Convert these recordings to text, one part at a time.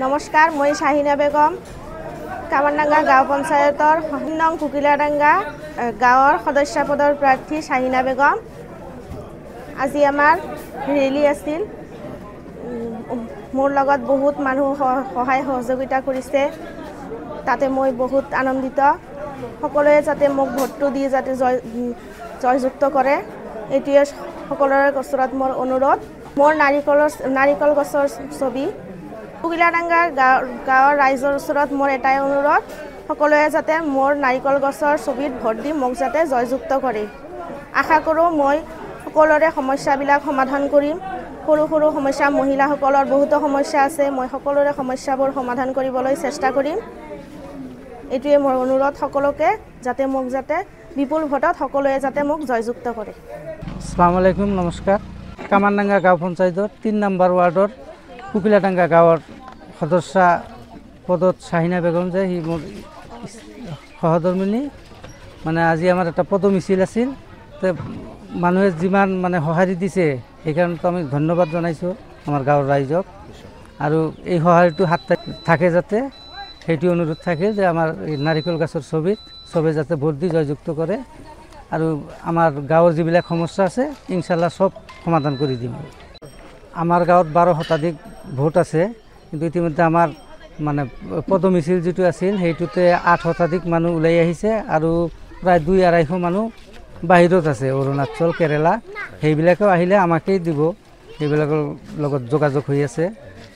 নমস্কাৰ, মই শাহিনা বেগম কামাৰডাঙ্গা গাঁও পঞ্চায়তৰ নং কুকিলাডাঙ্গা গাঁৱৰ সদস্য পদৰ প্ৰাৰ্থী শাহিনা বেগম। আজি আমাৰ ৰেলী আছিল। মোৰ লগত বহুত মানুহ সহায় সহযোগিতা কৰিছে, তাতে মই বহুত আনন্দিত। সকলোৱে যাতে মোক ভোটটো দি যাতে জয়যুক্ত কৰে, এইটোৱে সকলোৰে ওচৰত মোৰ অনুৰোধ। মোৰ নাৰিকল গছৰ ছবি কুকিলাডাঙ্গা গাঁৱৰ ৰাইজৰ ওচৰত মোৰ এটাই অনুৰোধ, সকলোৱে যাতে মোৰ নাৰিকল গছৰ ছবিত ভোট দি মোক যাতে জয়যুক্ত কৰে। আশা কৰোঁ মই সকলোৰে সমস্যাবিলাক সমাধান কৰিম। সৰু সৰু সমস্যা, মহিলাসকলৰ বহুতো সমস্যা আছে, মই সকলোৰে সমস্যাবোৰ সমাধান কৰিবলৈ চেষ্টা কৰিম। এইটোৱে মোৰ অনুৰোধ সকলোকে, যাতে মোক বিপুল ভোটত সকলোৱে যাতে মোক জয়যুক্ত কৰে। আসসালামু আলাইকুম, নমস্কাৰ। কামাৰডাঙ্গা গাঁও পঞ্চায়তৰ ৩ নম্বৰ ৱাৰ্ডৰ কুকিলাডাঙ্গা গাঁৱৰ সদস্য পদত শাহিনা বেগম যে সি মোৰ সহধৰ্মিনী। মানে আজি আমাৰ এটা পদ মিছিল আছিল, মানুহে যিমান মানে সঁহাৰি দিছে সেইকাৰণে আমি ধন্যবাদ জনাইছোঁ আমাৰ গাঁৱৰ ৰাইজক। আৰু এই সঁহাৰিটো হাত থাকে যাতে, সেইটো অনুৰোধ থাকে যে আমাৰ এই নাৰিকল গছৰ ছবিত চবে যাতে ভোট দি জয়যুক্ত কৰে। আৰু আমাৰ গাঁৱৰ যিবিলাক সমস্যা আছে ইনশাল্লাহ সব সমাধান কৰি দিম। আমাৰ গাঁৱত 12 শতাধিক ভোট আছে, কিন্তু ইতিমধ্যে আমাৰ মানে পদ মিছিল যিটো আছিল সেইটোতে 8 শতাধিক মানুহ ওলাই আহিছে আৰু প্ৰায় 200-250 মানুহ বাহিৰত আছে, অৰুণাচল, কেৰেলা। সেইবিলাকেও আহিলে আমাকেই দিব, সেইবিলাকৰ লগত যোগাযোগ হৈ আছে।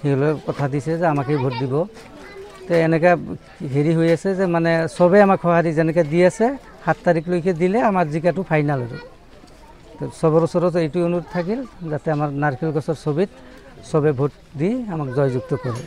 সেইবিলাক কথা দিছে যে আমাকেই ভোট দিব। তো এনেকৈ হেৰি হৈ আছে যে মানে চবেই আমাক সঁহাৰি যেনেকৈ দি আছে, 7 তাৰিখলৈকে দিলে আমাৰ জিকাটো ফাইনেল আৰু। তো চবৰ ওচৰত এইটো অনুৰোধ থাকিল যাতে আমাৰ নাৰিকল গছৰ ছবিত চবে ভোট দি আমাক জয়যুক্ত কৰে।